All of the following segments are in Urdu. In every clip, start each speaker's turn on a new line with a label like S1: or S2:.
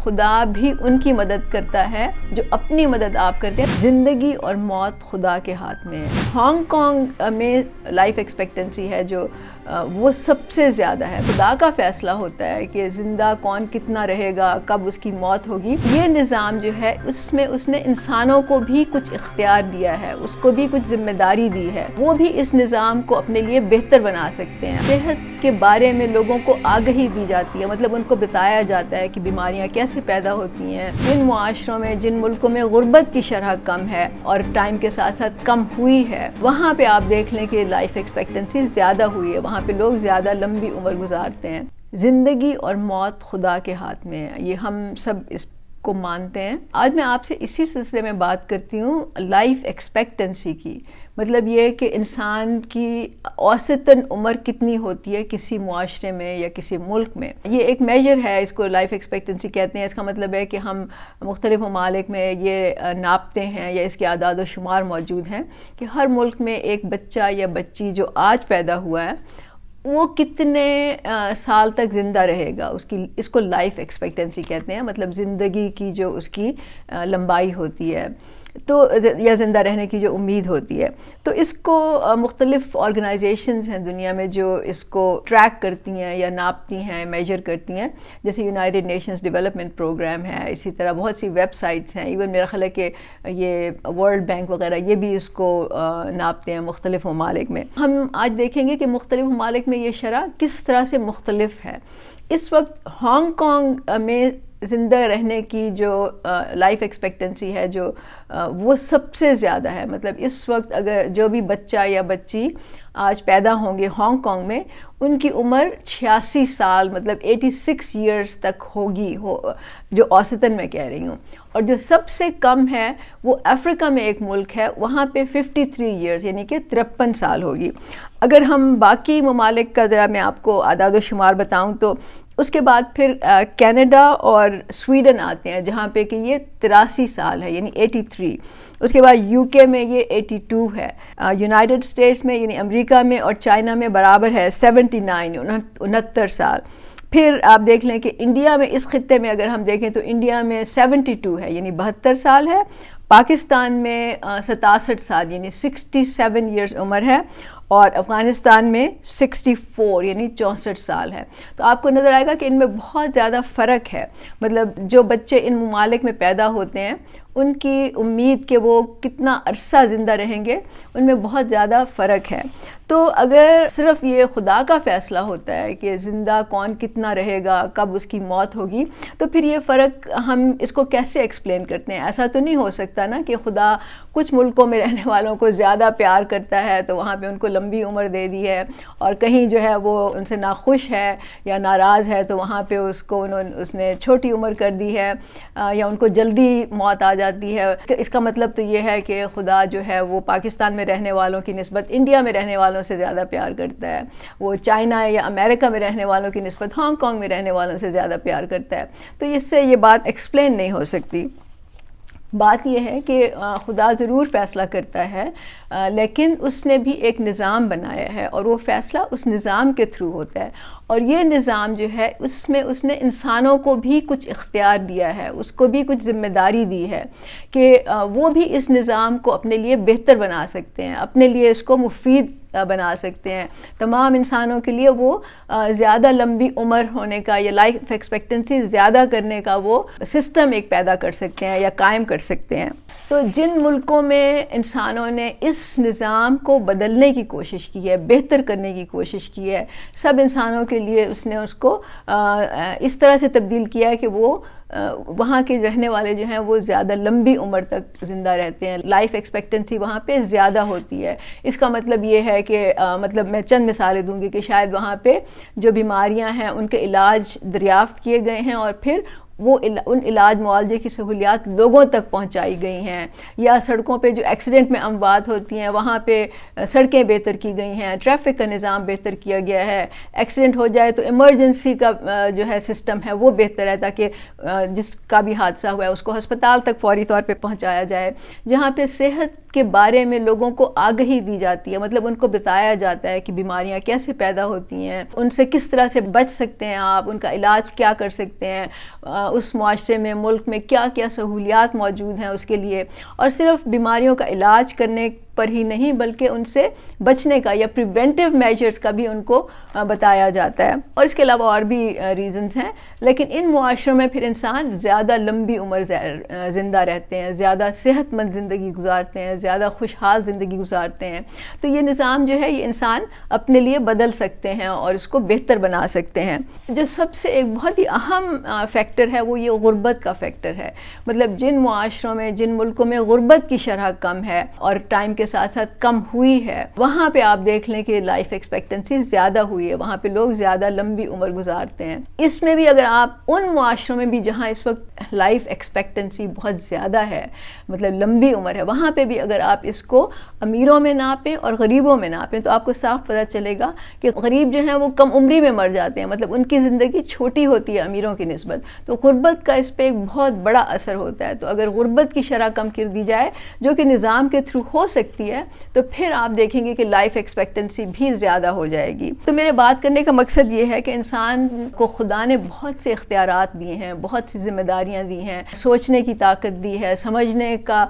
S1: خدا بھی ان کی مدد کرتا ہے جو اپنی مدد آپ کرتے ہیں۔ زندگی اور موت خدا کے ہاتھ میں ہے۔ ہانگ کانگ میں لائف ایکسپیکٹنسی ہے جو وہ سب سے زیادہ ہے۔ خدا کا فیصلہ ہوتا ہے کہ زندہ کون کتنا رہے گا، کب اس کی موت ہوگی۔ یہ نظام جو ہے اس میں اس نے انسانوں کو بھی کچھ اختیار دیا ہے، اس کو بھی کچھ ذمہ داری دی ہے، وہ بھی اس نظام کو اپنے لیے بہتر بنا سکتے ہیں۔ صحت کے بارے میں لوگوں کو آگہی دی جاتی ہے، مطلب ان کو بتایا جاتا ہے کہ بیماریاں کیسے پیدا ہوتی ہیں۔ جن معاشروں میں، جن ملکوں میں غربت کی شرح کم ہے اور ٹائم کے ساتھ ساتھ کم ہوئی ہے، وہاں پہ آپ دیکھ لیں کہ لائف ایکسپیکٹنسی زیادہ ہوئی ہے، وہاں پہ لوگ زیادہ لمبی عمر گزارتے ہیں۔ زندگی اور موت خدا کے ہاتھ میں ہے، یہ ہم سب اس کو مانتے ہیں۔ آج میں آپ سے اسی سلسلے میں بات کرتی ہوں لائف ایکسپیکٹنسی کی، مطلب یہ کہ انسان کی اوسطاً عمر کتنی ہوتی ہے کسی معاشرے میں یا کسی ملک میں۔ یہ ایک میجر ہے، اس کو لائف ایکسپیکٹنسی کہتے ہیں۔ اس کا مطلب ہے کہ ہم مختلف ممالک میں یہ ناپتے ہیں یا اس کے اعداد و شمار موجود ہیں کہ ہر ملک میں ایک بچہ یا بچی جو آج پیدا ہوا ہے وہ کتنے سال تک زندہ رہے گا، اس کو لائف ایکسپیکٹنسی کہتے ہیں، مطلب زندگی کی جو اس کی لمبائی ہوتی ہے تو یا زندہ رہنے کی جو امید ہوتی ہے۔ تو اس کو مختلف آرگنائزیشنز ہیں دنیا میں جو اس کو ٹریک کرتی ہیں یا ناپتی ہیں، میجر کرتی ہیں، جیسے یونائٹڈ نیشنز ڈیولپمنٹ پروگرام ہے، اسی طرح بہت سی ویب سائٹس ہیں، ایون میرا خیال ہے کہ یہ ورلڈ بینک وغیرہ یہ بھی اس کو ناپتے ہیں مختلف ممالک میں۔ ہم آج دیکھیں گے کہ مختلف ممالک میں یہ شرح کس طرح سے مختلف ہے۔ اس وقت ہانگ کانگ میں زندہ رہنے کی جو لائف ایکسپیکٹنسی ہے جو وہ سب سے زیادہ ہے، مطلب اس وقت اگر جو بھی بچہ یا بچی آج پیدا ہوں گے ہانگ کانگ میں، ان کی عمر 86 سال مطلب 86 ایئرز تک ہوگی، جو اوسطاً میں کہہ رہی ہوں۔ اور جو سب سے کم ہے وہ افریقہ میں ایک ملک ہے، وہاں پہ 53 ایئرز یعنی کہ 53 سال ہوگی۔ اگر ہم باقی ممالک کا ذرا میں آپ کو اعداد و شمار بتاؤں تو اس کے بعد پھر کینیڈا اور سویڈن آتے ہیں جہاں پہ کہ یہ 83 سال ہے یعنی 83۔ اس کے بعد یو کے میں یہ 82 ہے، یونائٹڈ اسٹیٹس میں یعنی امریکہ میں اور چائنا میں برابر ہے 79 69 سال۔ پھر آپ دیکھ لیں کہ انڈیا میں، اس خطے میں اگر ہم دیکھیں تو انڈیا میں 72 ہے یعنی 72 سال ہے، پاکستان میں 67 سال یعنی 67 ایئرز عمر ہے، اور افغانستان میں 64 یعنی 64 سال ہے۔ تو آپ کو نظر آئے گا کہ ان میں بہت زیادہ فرق ہے، مطلب جو بچے ان ممالک میں پیدا ہوتے ہیں ان کی امید کہ وہ کتنا عرصہ زندہ رہیں گے ان میں بہت زیادہ فرق ہے۔ تو اگر صرف یہ خدا کا فیصلہ ہوتا ہے کہ زندہ کون کتنا رہے گا، کب اس کی موت ہوگی، تو پھر یہ فرق ہم اس کو کیسے ایکسپلین کرتے ہیں؟ ایسا تو نہیں ہو سکتا نا کہ خدا کچھ ملکوں میں رہنے والوں کو زیادہ پیار کرتا ہے تو وہاں پہ ان کو لمبی عمر دے دی ہے، اور کہیں جو ہے وہ ان سے ناخوش ہے یا ناراض ہے تو وہاں پہ اس نے چھوٹی عمر کر دی ہے یا ان کو جلدی موت آ جاتی ہے۔ اس کا مطلب تو یہ ہے کہ خدا جو ہے وہ پاکستان میں رہنے والوں کی نسبت انڈیا میں رہنے والوں سے زیادہ پیار کرتا ہے، وہ چائنا یا امریکہ میں رہنے والوں کی نسبت ہانگ کانگ میں رہنے والوں سے زیادہ پیار کرتا ہے۔ تو اس سے یہ بات ایکسپلین نہیں ہو سکتی۔ بات یہ ہے کہ خدا ضرور فیصلہ کرتا ہے، لیکن اس نے بھی ایک نظام بنایا ہے اور وہ فیصلہ اس نظام کے تھرو ہوتا ہے، اور یہ نظام جو ہے اس میں اس نے انسانوں کو بھی کچھ اختیار دیا ہے، اس کو بھی کچھ ذمہ داری دی ہے کہ وہ بھی اس نظام کو اپنے لیے بہتر بنا سکتے ہیں، اپنے لیے اس کو مفید بنا سکتے ہیں۔ تمام انسانوں کے لیے وہ زیادہ لمبی عمر ہونے کا یا لائف ایکسپیکٹنسی زیادہ کرنے کا وہ سسٹم ایک پیدا کر سکتے ہیں یا قائم کر سکتے ہیں۔ تو جن ملکوں میں انسانوں نے اس نظام کو بدلنے کی کوشش کی ہے، بہتر کرنے کی کوشش کی ہے، سب انسانوں کے لیے اس نے اس کو اس طرح سے تبدیل کیا ہے کہ وہ وہاں کے رہنے والے جو ہیں وہ زیادہ لمبی عمر تک زندہ رہتے ہیں، لائف ایکسپیکٹنسی وہاں پہ زیادہ ہوتی ہے۔ اس کا مطلب یہ ہے کہ مطلب میں چند مثالیں دوں گی کہ شاید وہاں پہ جو بیماریاں ہیں ان کے علاج دریافت کیے گئے ہیں اور پھر وہ ان علاج معالجے کی سہولیات لوگوں تک پہنچائی گئی ہیں، یا سڑکوں پہ جو ایکسیڈنٹ میں اموات ہوتی ہیں وہاں پہ سڑکیں بہتر کی گئی ہیں، ٹریفک کا نظام بہتر کیا گیا ہے، ایکسیڈنٹ ہو جائے تو ایمرجنسی کا جو ہے سسٹم ہے وہ بہتر ہے تاکہ جس کا بھی حادثہ ہوا ہے اس کو ہسپتال تک فوری طور پہ پہنچایا جائے۔ جہاں پہ صحت کے بارے میں لوگوں کو آگہی دی جاتی ہے، مطلب ان کو بتایا جاتا ہے کہ بیماریاں کیسے پیدا ہوتی ہیں، ان سے کس طرح سے بچ سکتے ہیں آپ، ان کا علاج کیا کر سکتے ہیں، اس معاشرے میں ملک میں کیا کیا سہولیات موجود ہیں اس کے لیے، اور صرف بیماریوں کا علاج کرنے پر ہی نہیں بلکہ ان سے بچنے کا یا پریونٹیو میجرز کا بھی ان کو بتایا جاتا ہے، اور اس کے علاوہ اور بھی ریزنز ہیں۔ لیکن ان معاشروں میں پھر انسان زیادہ لمبی عمر زندہ رہتے ہیں، زیادہ صحت مند زندگی گزارتے ہیں، زیادہ خوشحال زندگی گزارتے ہیں۔ تو یہ نظام جو ہے یہ انسان اپنے لیے بدل سکتے ہیں اور اس کو بہتر بنا سکتے ہیں۔ جو سب سے ایک بہت ہی اہم فیکٹر ہے وہ یہ غربت کا فیکٹر ہے، مطلب جن معاشروں میں، جن ملکوں میں غربت کی شرح کم ہے اور ٹائم کے ساتھ ساتھ کم ہوئی ہے، وہاں پہ آپ دیکھ لیں کہ لائف ایکسپیکٹنسی زیادہ ہوئی ہے، وہاں پہ لوگ زیادہ لمبی عمر گزارتے ہیں۔ اس میں بھی اگر آپ ان معاشروں میں بھی جہاں اس وقت لائف ایکسپیکٹنسی بہت زیادہ ہے، مطلب لمبی عمر ہے، وہاں پہ بھی اگر آپ اس کو امیروں میں ناپیں اور غریبوں میں ناپیں تو آپ کو صاف پتہ چلے گا کہ غریب جو ہیں وہ کم عمری میں مر جاتے ہیں، مطلب ان کی زندگی چھوٹی ہوتی ہے امیروں کی نسبت۔ تو غربت کا اس پہ ایک بہت بڑا اثر ہوتا ہے۔ تو اگر غربت کی شرح کم کر دی جائے جو کہ نظام کے تھرو ہو سکتی ہے تو پھر آپ دیکھیں گے کہ لائف ایکسپیکٹنسی بھی زیادہ ہو جائے گی۔ تو میرے بات کرنے کا مقصد یہ ہے کہ انسان کو خدا نے بہت سے اختیارات دیے ہیں، بہت سی ذمہ داریاں دی ہیں، سوچنے کی طاقت دی ہے، سمجھنے کا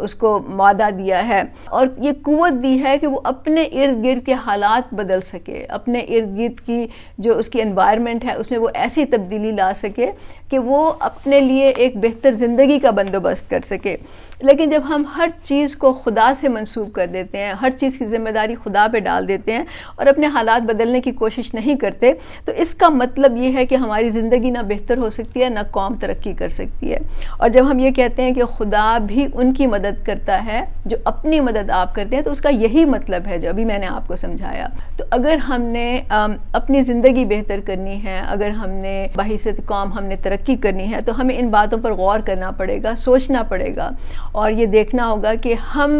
S1: اس کو مادہ دیا ہے، اور یہ قوت دی ہے کہ وہ اپنے ارد گرد کے حالات بدل سکے، اپنے ارد گرد کی جو اس کی انوائرمنٹ ہے اس میں وہ ایسی تبدیلی لا سکے کہ وہ اپنے لیے ایک بہتر زندگی کا بندوبست کر سکے۔ لیکن جب ہم ہر چیز کو خدا سے منسوب کر دیتے ہیں، ہر چیز کی ذمہ داری خدا پہ ڈال دیتے ہیں اور اپنے حالات بدلنے کی کوشش نہیں کرتے، تو اس کا مطلب یہ ہے کہ ہماری زندگی نہ بہتر ہو سکتی ہے، نہ قوم ترقی کر سکتی ہے۔ اور جب ہم یہ کہتے ہیں کہ خدا بھی ان کی مدد کرتا ہے جو اپنی مدد آپ کرتے ہیں، تو اس کا یہی مطلب ہے جو ابھی میں نے آپ کو سمجھایا۔ تو اگر ہم نے اپنی زندگی بہتر کرنی ہے، اگر ہم نے بحیثیت قوم ہم نے ترقی کرنی ہے، تو ہمیں ان باتوں پر غور کرنا پڑے گا، سوچنا پڑے گا، اور یہ دیکھنا ہوگا کہ ہم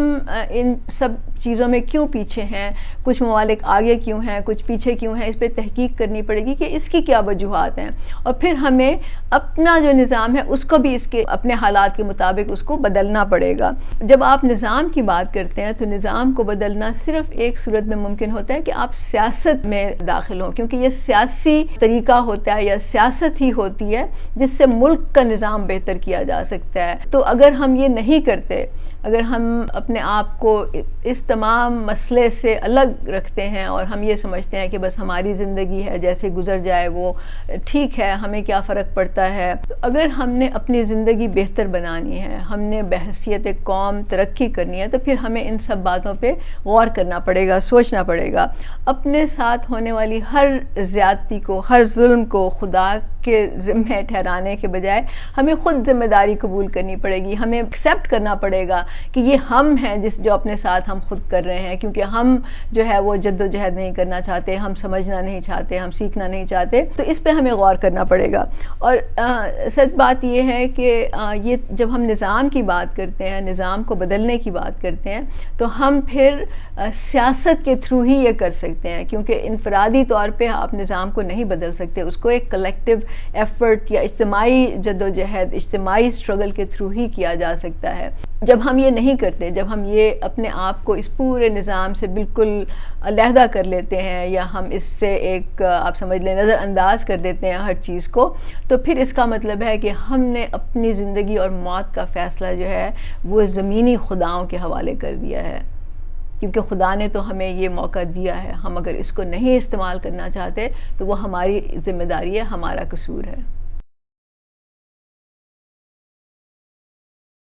S1: ان سب چیزوں میں کیوں پیچھے ہیں، کچھ ممالک آگے کیوں ہیں، کچھ پیچھے کیوں ہیں، اس پہ تحقیق کرنی پڑے گی کہ اس کی کیا وجوہات ہیں، اور پھر ہمیں اپنا جو نظام ہے اس کو بھی اس کے اپنے حالات کے مطابق اس کو بدلنا پڑے گا۔ جب آپ نظام کی بات کرتے ہیں تو نظام کو بدلنا صرف ایک صورت میں ممکن ہوتا ہے کہ آپ سیاست میں داخل ہوں، کیونکہ یہ سیاسی طریقہ ہوتا ہے یا سیاست ہی ہوتی ہے جس سے ملک کا نظام بہتر کیا جا سکتا ہے۔ تو اگر ہم یہ نہیں کرتے، اگر ہم اپنے آپ کو اس تمام مسئلے سے الگ رکھتے ہیں اور ہم یہ سمجھتے ہیں کہ بس ہماری زندگی ہے، جیسے گزر جائے وہ ٹھیک ہے، ہمیں کیا فرق پڑتا ہے، تو اگر ہم نے اپنی زندگی بہتر بنانی ہے، ہم نے بحیثیت قوم ترقی کرنی ہے، تو پھر ہمیں ان سب باتوں پہ غور کرنا پڑے گا، سوچنا پڑے گا۔ اپنے ساتھ ہونے والی ہر زیادتی کو، ہر ظلم کو خدا کے ذمہ ٹھہرانے کے بجائے ہمیں خود ذمہ داری قبول کرنی پڑے گی، ہمیں ایکسیپٹ کرنا پڑے گا کہ یہ ہم ہیں جو اپنے ساتھ ہم خود کر رہے ہیں، کیونکہ ہم جو ہے وہ جد و جہد نہیں کرنا چاہتے، ہم سمجھنا نہیں چاہتے، ہم سیکھنا نہیں چاہتے، تو اس پہ ہمیں غور کرنا پڑے گا۔ اور سچ بات یہ ہے کہ یہ جب ہم نظام کی بات کرتے ہیں، نظام کو بدلنے کی بات کرتے ہیں، تو ہم پھر سیاست کے تھرو ہی یہ کر سکتے ہیں، کیونکہ انفرادی طور پہ آپ نظام کو نہیں بدل سکتے، اس کو ایک کلیکٹیو ایفرٹ یا اجتماعی جد و جہد، اجتماعی اسٹرگل کے تھرو ہی کیا جا سکتا ہے۔ جب ہم یہ نہیں کرتے، جب ہم یہ اپنے آپ کو اس پورے نظام سے بالکل علیحدہ کر لیتے ہیں، یا ہم اس سے ایک آپ سمجھ لیں نظر انداز کر دیتے ہیں ہر چیز کو، تو پھر اس کا مطلب ہے کہ ہم نے اپنی زندگی اور موت کا فیصلہ جو ہے وہ زمینی خداؤں کے حوالے کر دیا ہے، کیونکہ خدا نے تو ہمیں یہ موقع دیا ہے، ہم اگر اس کو نہیں استعمال کرنا چاہتے تو وہ ہماری ذمہ داری ہے، ہمارا قصور ہے۔